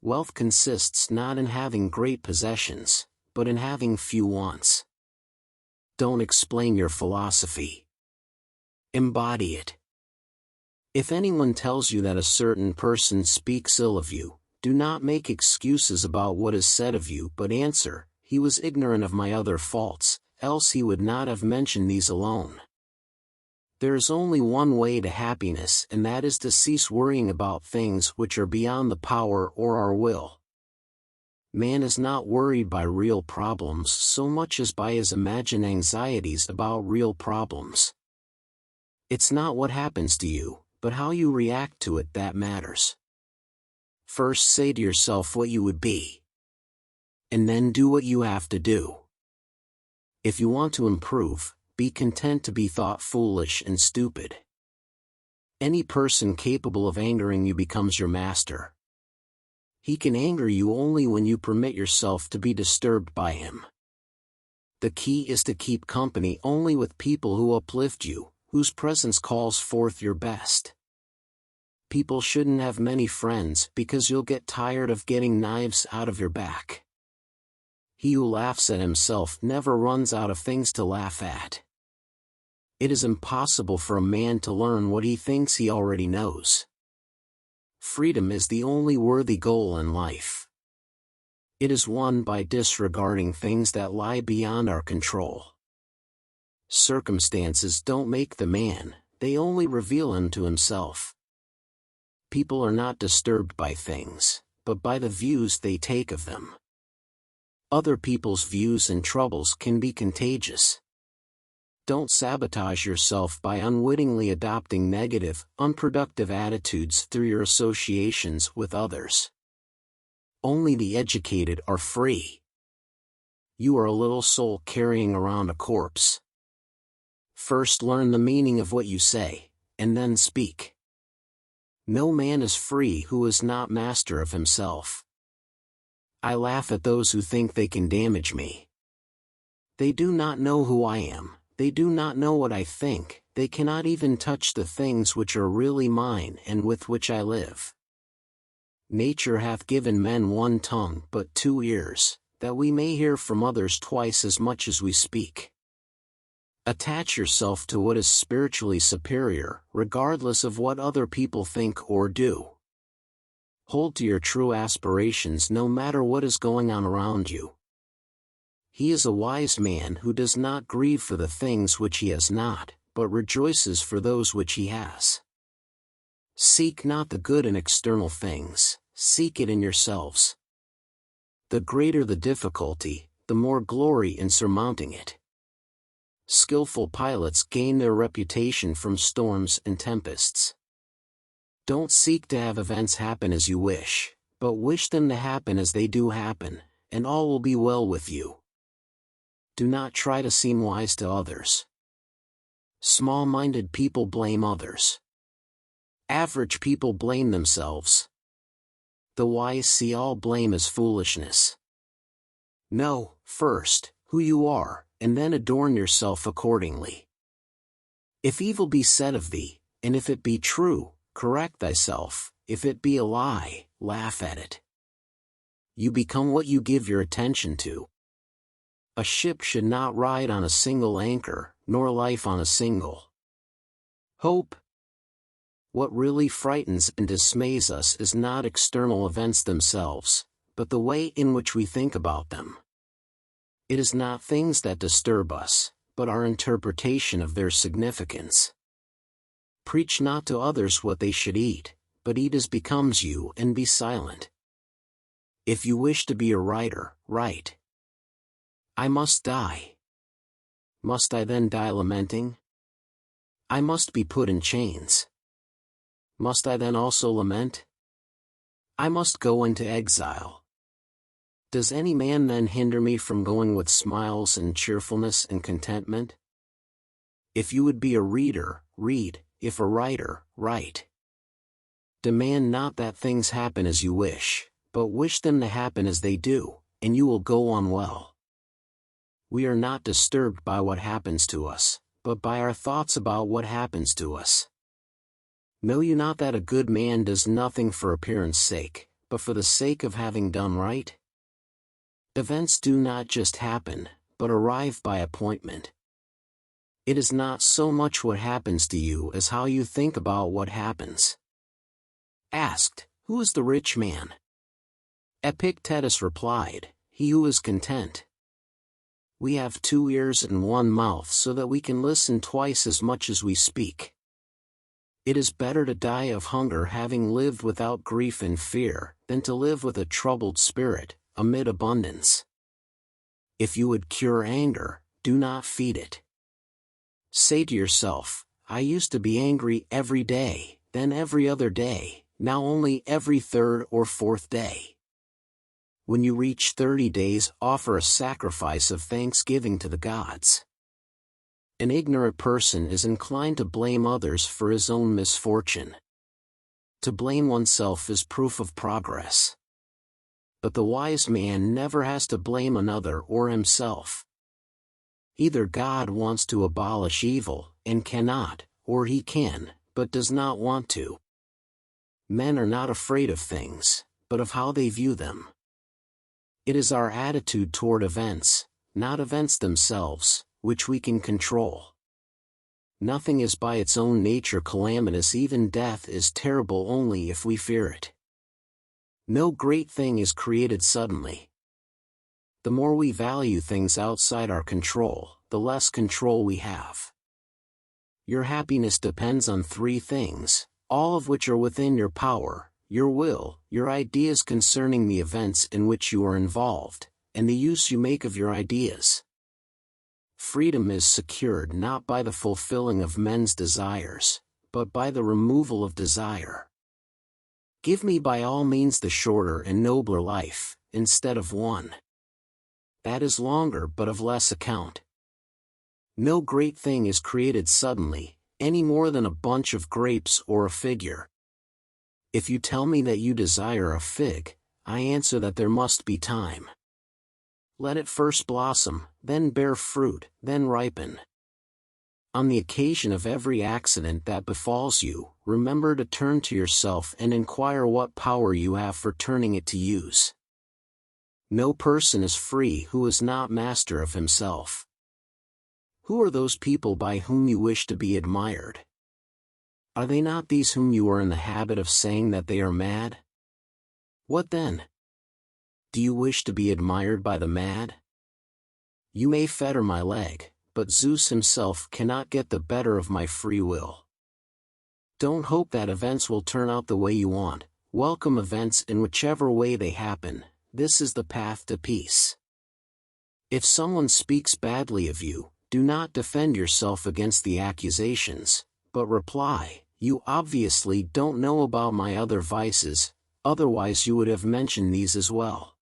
Wealth consists not in having great possessions, but in having few wants. Don't explain your philosophy. Embody it. If anyone tells you that a certain person speaks ill of you, do not make excuses about what is said of you, but answer, "He was ignorant of my other faults, else he would not have mentioned these alone." There is only one way to happiness, and that is to cease worrying about things which are beyond the power or our will. Man is not worried by real problems so much as by his imagined anxieties about real problems. It's not what happens to you, but how you react to it that matters. First say to yourself what you would be. And then do what you have to do. If you want to improve, be content to be thought foolish and stupid. Any person capable of angering you becomes your master. He can anger you only when you permit yourself to be disturbed by him. The key is to keep company only with people who uplift you, whose presence calls forth your best. People shouldn't have many friends because you'll get tired of getting knives out of your back. He who laughs at himself never runs out of things to laugh at. It is impossible for a man to learn what he thinks he already knows. Freedom is the only worthy goal in life. It is won by disregarding things that lie beyond our control. Circumstances don't make the man, they only reveal him to himself. People are not disturbed by things, but by the views they take of them. Other people's views and troubles can be contagious. Don't sabotage yourself by unwittingly adopting negative, unproductive attitudes through your associations with others. Only the educated are free. You are a little soul carrying around a corpse. First learn the meaning of what you say, and then speak. No man is free who is not master of himself. I laugh at those who think they can damage me. They do not know who I am. They do not know what I think, they cannot even touch the things which are really mine and with which I live. Nature hath given men one tongue but 2 ears, that we may hear from others twice as much as we speak. Attach yourself to what is spiritually superior, regardless of what other people think or do. Hold to your true aspirations no matter what is going on around you. He is a wise man who does not grieve for the things which he has not, but rejoices for those which he has. Seek not the good in external things, seek it in yourselves. The greater the difficulty, the more glory in surmounting it. Skillful pilots gain their reputation from storms and tempests. Don't seek to have events happen as you wish, but wish them to happen as they do happen, and all will be well with you. Do not try to seem wise to others. Small-minded people blame others. Average people blame themselves. The wise see all blame as foolishness. Know, first, who you are, and then adorn yourself accordingly. If evil be said of thee, and if it be true, correct thyself, if it be a lie, laugh at it. You become what you give your attention to. A ship should not ride on a single anchor, nor life on a single hope. What really frightens and dismays us is not external events themselves, but the way in which we think about them. It is not things that disturb us, but our interpretation of their significance. Preach not to others what they should eat, but eat as becomes you and be silent. If you wish to be a writer, write. I must die. Must I then die lamenting? I must be put in chains. Must I then also lament? I must go into exile. Does any man then hinder me from going with smiles and cheerfulness and contentment? If you would be a reader, read, if a writer, write. Demand not that things happen as you wish, but wish them to happen as they do, and you will go on well. We are not disturbed by what happens to us, but by our thoughts about what happens to us. Know you not that a good man does nothing for appearance sake, but for the sake of having done right? Events do not just happen, but arrive by appointment. It is not so much what happens to you as how you think about what happens. Asked, "Who is the rich man?" Epictetus replied, "He who is content." We have 2 ears and 1 mouth so that we can listen twice as much as we speak. It is better to die of hunger having lived without grief and fear, than to live with a troubled spirit, amid abundance. If you would cure anger, do not feed it. Say to yourself, "I used to be angry every day, then every other day, now only every 3rd or 4th day." When you reach 30 days, offer a sacrifice of thanksgiving to the gods. An ignorant person is inclined to blame others for his own misfortune. To blame oneself is proof of progress. But the wise man never has to blame another or himself. Either God wants to abolish evil, and cannot, or he can, but does not want to. Men are not afraid of things, but of how they view them. It is our attitude toward events, not events themselves, which we can control. Nothing is by its own nature calamitous, even death is terrible only if we fear it. No great thing is created suddenly. The more we value things outside our control, the less control we have. Your happiness depends on 3 things, all of which are within your power: your will, your ideas concerning the events in which you are involved, and the use you make of your ideas. Freedom is secured not by the fulfilling of men's desires, but by the removal of desire. Give me by all means the shorter and nobler life, instead of one that is longer but of less account. No great thing is created suddenly, any more than a bunch of grapes or a figure. If you tell me that you desire a fig, I answer that there must be time. Let it first blossom, then bear fruit, then ripen. On the occasion of every accident that befalls you, remember to turn to yourself and inquire what power you have for turning it to use. No person is free who is not master of himself. Who are those people by whom you wish to be admired? Are they not these whom you are in the habit of saying that they are mad? What then? Do you wish to be admired by the mad? You may fetter my leg, but Zeus himself cannot get the better of my free will. Don't hope that events will turn out the way you want. Welcome events in whichever way they happen. This is the path to peace. If someone speaks badly of you, do not defend yourself against the accusations, but reply, "You obviously don't know about my other vices, otherwise you would have mentioned these as well."